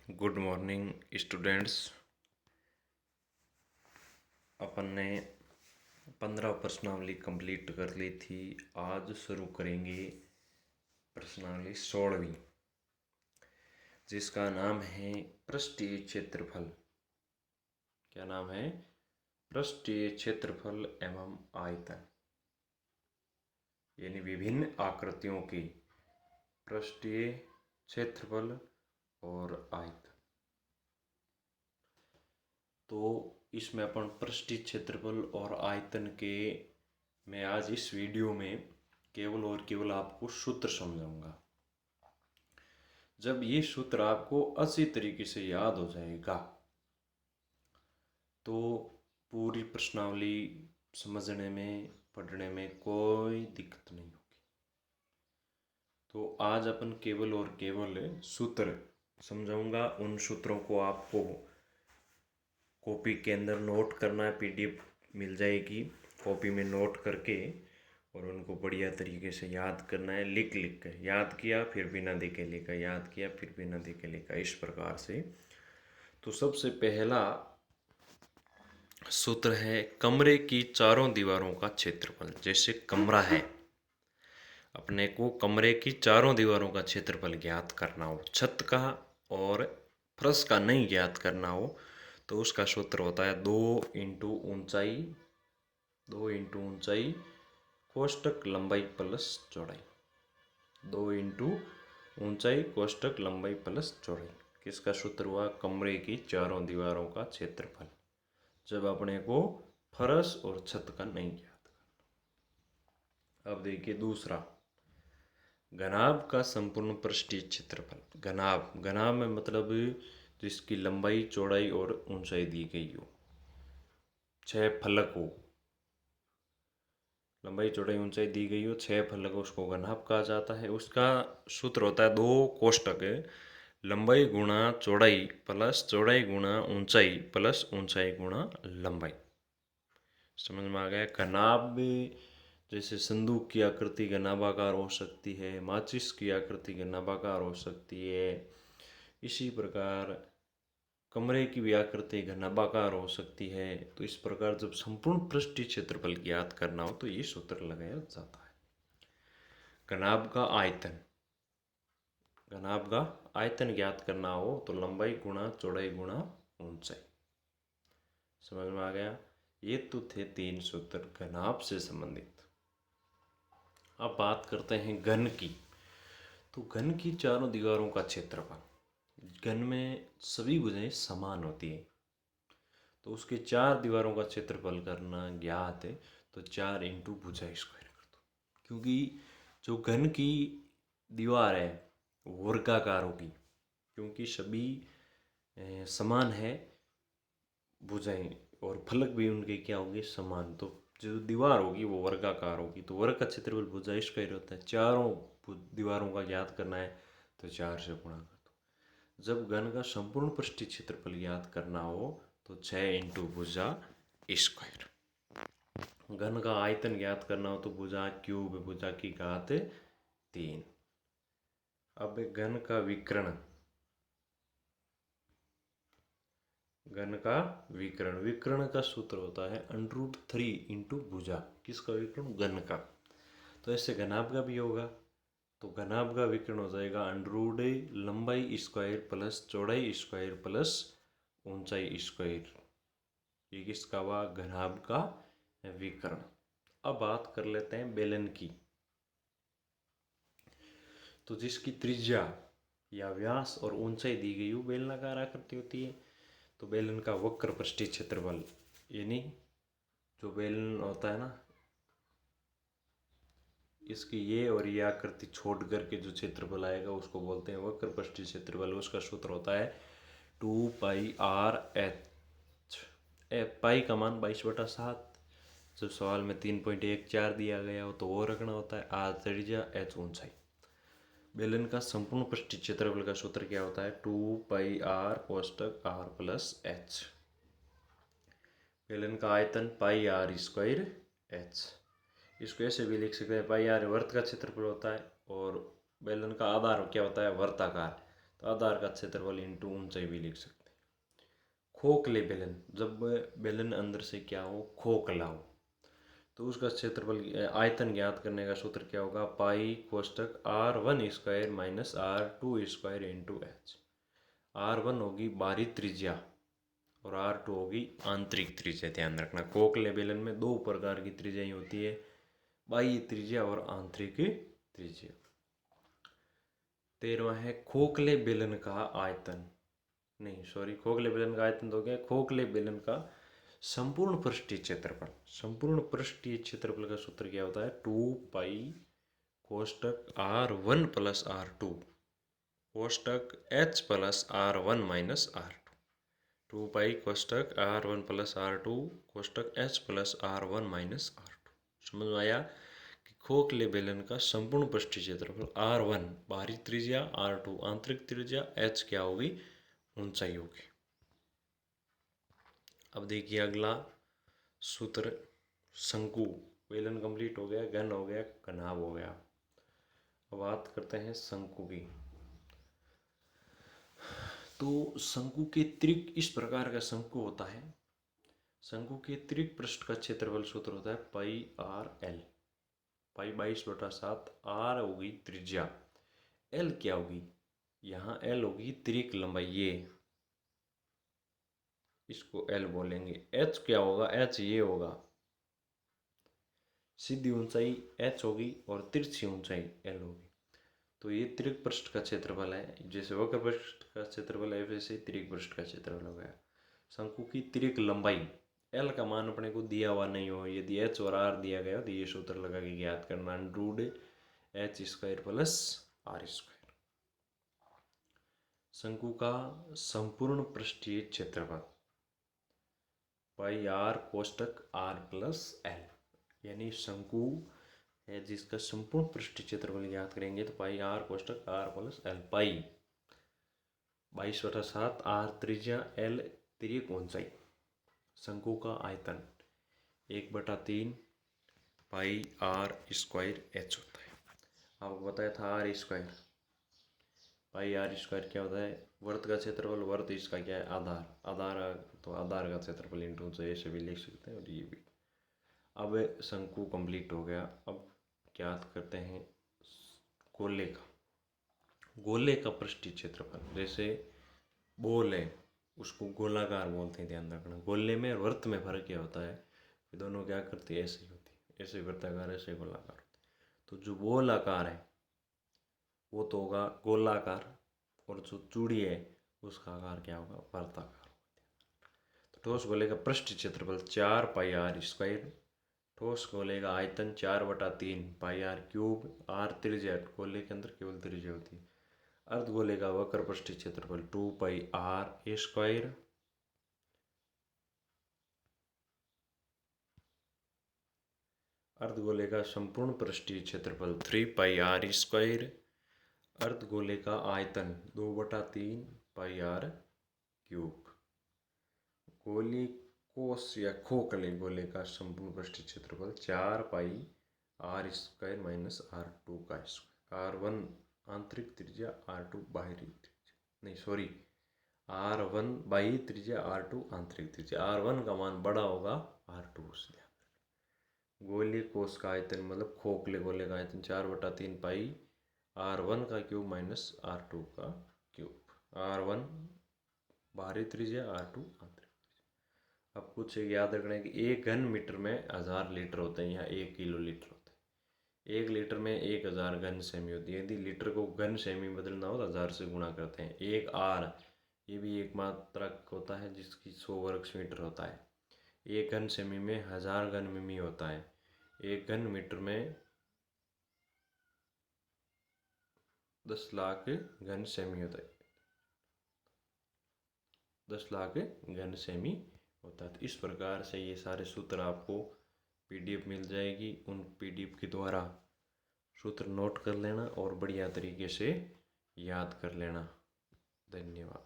Good morning students. अपन ने 15 प्रश्नावली complete कर ली थी। आज शुरू करेंगे प्रश्नावली 16वीं, जिसका नाम है पृष्ठीय क्षेत्रफल। क्या नाम है? पृष्ठीय क्षेत्रफल एवं आयतन, यानी विभिन्न आकृतियों की पृष्ठीय क्षेत्रफल और आयतन। तो इसमें अपन पृष्ठीय क्षेत्रफल और आयतन के मैं आज इस वीडियो में केवल और केवल आपको सूत्र समझाऊंगा। जब ये सूत्र आपको अच्छी तरीके से याद हो जाएगा तो पूरी प्रश्नावली समझने में, पढ़ने में कोई दिक्कत नहीं होगी। तो आज अपन केवल और केवल सूत्र समझाऊंगा। उन सूत्रों को आपको कॉपी के अंदर नोट करना है, पीडीएफ मिल जाएगी, कॉपी में नोट करके और उनको बढ़िया तरीके से याद करना है। लिख लिख कर याद किया, फिर बिना देखे लिखा, याद किया, फिर बिना देखे लिखा, इस प्रकार से। तो सबसे पहला सूत्र है कमरे की चारों दीवारों का क्षेत्रफल। जैसे कमरा है, अपने को कमरे की चारों दीवारों का क्षेत्रफल ज्ञात करना हो, छत का और फर्श का नहीं ज्ञात करना हो, तो उसका सूत्र होता है 2 इंटू ऊंचाई कोष्टक लंबाई प्लस चौड़ाई। 2 इंटू ऊंचाई कोष्टक लंबाई प्लस चौड़ाई। किसका सूत्र हुआ? कमरे की चारों दीवारों का क्षेत्रफल, जब अपने को फर्श और छत का नहीं ज्ञात करना। अब देखिए दूसरा, घनाभ का संपूर्ण पृष्ठीय क्षेत्रफल। घनाभ में मतलब जिसकी लंबाई, चौड़ाई और ऊंचाई दी गई हो। 6 फलक हो, लंबाई, चौड़ाई, ऊंचाई दी गई हो, 6 फलक, उसको घनाभ कहा जाता है। उसका सूत्र होता है 2 कोष्टक लंबाई गुणा चौड़ाई प्लस चौड़ाई गुणा ऊंचाई प्लस ऊंचाई गुणा लंबाई। समझ में आ गया? घनाभ जैसे संदूक की आकृति घनाभाकार हो सकती है, माचिस की आकृति घनाभाकार हो सकती है। इसी प्रकार कमरे की भी आकृति घनाभाकार हो सकती है। तो इस प्रकार जब संपूर्ण पृष्ठीय क्षेत्रफल ज्ञात करना हो तो ये सूत्र लगाया जाता है। घनाभ का आयतन, घनाभ का आयतन ज्ञात करना हो तो लंबाई गुणा चौड़ाई गुणा ऊंचाई। समझ में आ गया? ये तो थे 3 सूत्र घनाभ से संबंधित। अब बात करते हैं घन की। तो घन की चारों दीवारों का क्षेत्रफल। घन में सभी भुजाएं समान होती है, तो उसके 4 दीवारों का क्षेत्रफल करना ज्ञात है। तो 4 इंटू भुजा स्क्वायर कर दो, क्योंकि जो घन की दीवार है वो वर्गाकार होगी, क्योंकि सभी समान है भुजाएं, और फलक भी उनके क्या होंगे? समान। तो जो दीवार होगी वो वर्गाकार होगी, तो वर्ग का क्षेत्रफल भुजा स्क्वायर होता है। चारों दीवारों का ज्ञात करना है तो 4 से गुणा कर दो। जब घन का संपूर्ण पृष्ठीय क्षेत्रफल ज्ञात करना हो तो 6 इंटू भुजा स्क्वायर। घन का आयतन ज्ञात करना हो तो भुजा क्यूब, भुजा की घात 3। अब घन का विकर्ण, घन का विकर्ण, विकर्ण का सूत्र होता है √3 इंटू भुजा। किसका विकर्ण? घन का। तो ऐसे घनाभ का भी होगा, तो घनाभ का विकर्ण हो जाएगा √ लंबाई स्क्वायर प्लस चौड़ाई स्क्वायर प्लस ऊंचाई स्क्वायर। ये किसका हुआ? घनाभ का विकर्ण। अब बात कर लेते हैं बेलन की। तो जिसकी त्रिज्या या व्यास और ऊंचाई दी गई हो, बेलनाकार आकृति होती है, तो बेलन का वक्र पृष्ठीय क्षेत्रफल, यानी जो बेलन होता है ना, इसकी ये और ये आकृति छोड़ करके जो क्षेत्रफल आएगा उसको बोलते हैं वक्र पृष्ठीय क्षेत्रफल। उसका सूत्र होता है 2πr/h। पाई का मान 22/7। जब सवाल में 3.14 दिया गया हो तो वो रखना होता है। आर त्रिज्या, h ऊंचाई। बेलन का संपूर्ण पृष्ठीय क्षेत्रफल का सूत्र क्या होता है? 2πr कोष्टक r plus h। बेलन का आयतन πr² h। इसको ऐसे भी लिख सकते हैं, πr वर्त का क्षेत्रफल होता है और बेलन का आधार क्या होता है? वर्ताकार। तो आधार का क्षेत्रफल इंटू ऊंचाई भी लिख सकते हैं। खोखले बेलन, जब बेलन अंदर से क्या हो, खोखला हो, तो उसका क्षेत्रफल आयतन ज्ञात करने का सूत्र क्या होगा, पाई कोष्टक r1² minus r2² into H. r1 होगी बाहरी त्रिज्या और r2 होगी आंतरिक त्रिज्या। ध्यान रखना, खोखले बेलन में दो प्रकार की त्रिज्याएं होती है, बाह्य त्रिज्या और आंतरिक त्रिज्या। 13वां है खोखले बेलन का आयतन, नहीं सॉरी, खोखले बेलन का आयतन तो क्या, खोखले बेलन का संपूर्ण पृष्ठीय क्षेत्रफल। संपूर्ण पृष्ठीय क्षेत्रफल का सूत्र क्या होता है, 2 पाई कोष्टक r1 plus r2 कोष्टक h plus r1 minus r2। 2 पाई कोष्टक r1 plus r2 कोष्टक h plus r1 minus r2। समझ में आया कि खोखले बेलन का संपूर्ण पृष्ठीय क्षेत्रफल r1 बाहरी त्रिज्या, r2 आंतरिक त्रिज्या, h क्या होगी, ऊंचाई होगी। अब देखिए अगला सूत्र, शंकु। बेलन कंप्लीट हो गया, घन हो गया, घनाभ हो गया। अब बात करते हैं शंकु की। तो शंकु के त्रिक इस प्रकार का शंकु होता है। शंकु के त्रिक पृष्ठ का क्षेत्रफल सूत्र होता है पाई आर एल। पाई 22/7, आर होगी त्रिज्या, एल क्या होगी, यहाँ एल होगी त्रिक लंबाई, ये इसको एल बोलेंगे। एच क्या होगा, एच ये होगा, सीधी ऊंचाई एच होगी और तिरछी ऊंचाई एल होगी। तो ये त्रिक पृष्ठ का क्षेत्रफल है। जैसे वक्र पृष्ठ का क्षेत्रफल है वैसे त्रिक पृष्ठ का क्षेत्रफल हो गया। शंकु की त्रिक लंबाई, एल का मान अपने को दिया हुआ नहीं हो, यदि एच और आर दिया गया तो ये सूत्र लगा के ज्ञात करना, √h² प्लस r²। शंकु का संपूर्ण पृष्ठीय क्षेत्रफल पाई आर कोष्टक r प्लस एल, यानी शंकु है जिसका संपूर्ण पृष्ठीय क्षेत्रफल ज्ञात करेंगे तो पाई आर कोष्टक r plus l. Pi 22/7, r त्रिज्या, एल त्रिक ऊंचाई। शंकु का आयतन 1/3 पाई r² h होता है। आपको बताया था r², पाई r² क्या होता है, वर्त का क्षेत्रफल, वर्त इसका क्या है, आधार, आधार तो आधार का क्षेत्रफल इंटू ऊंचाई, ऐसे भी लिख सकते हैं और ये भी। अब शंकु कंप्लीट हो गया। अब ज्ञात करते हैं गोले का। गोले का पृष्ठीय क्षेत्रफल, जैसे बॉल है उसको गोलाकार बोलते हैं, ध्यान रखना। गोले में और वर्त में फर्क क्या होता है, ये दोनों क्या करती है, ऐसे ही होती है, ऐसे वृत्ताकार, ऐसे गोलाकार। तो जो बॉल आकार है वो तो होगा गोलाकार, और जो चूड़ी है उसका आकार क्या होगा, वर्ताकार। तो ठोस गोले का पृष्ठीय क्षेत्रफल 4 पाई r²। ठोस गोले का आयतन 4/3 पाई r³। r त्रिज्या, गोले के अंदर केवल त्रिज्या होती है। अर्धगोले का वक्र पृष्ठीय क्षेत्रफल 2 पाई r²। अर्धगोले का संपूर्ण पृष्ठीय क्षेत्रफल 3 पाई r²। अर्धगोले का आयतन 2/3 पाई r³। गोली कोस या खोखले गोले का संपूर्ण पृष्ठीय क्षेत्रफल 4 पाई r² माइनस r2 का स्क्वायर। r1 आंतरिक त्रिज्या, r2 बाहरी त्रिज्या, नहीं सॉरी, r1 बाह्य त्रिज्या, r2 आंतरिक त्रिज्या। r1 का मान बड़ा होगा r2 से। ध्यान रखना, गोली कोस का आयतन मतलब खोखले गोले का आयतन 4/3 पाई r1³ माइनस r2 का क्यूब। r1 बाहरी त्रिज्या, r2 आंतरिक। अब कुछ याद रखना है कि 1 घन मीटर में 1000 लीटर होते हैं, यहाँ 1 किलोलीटर होता है। 1 लीटर में 1000 घन सेमी होती है। यदि लीटर को घन सेमी बदलना हो तो 1000 से गुणा करते हैं। 1 r, ये भी एक मात्रक होता है जिसकी 100 वर्ग मीटर होता है। 1 घन सेमी में 1000 घन मिमी होता है। 1 घन मीटर में 10 लाख घन सेमी होता है, 10 लाख घन सेमी होता है। तो इस प्रकार से ये सारे सूत्र आपको PDF मिल जाएगी, उन PDF के द्वारा सूत्र नोट कर लेना और बढ़िया तरीके से याद कर लेना। धन्यवाद।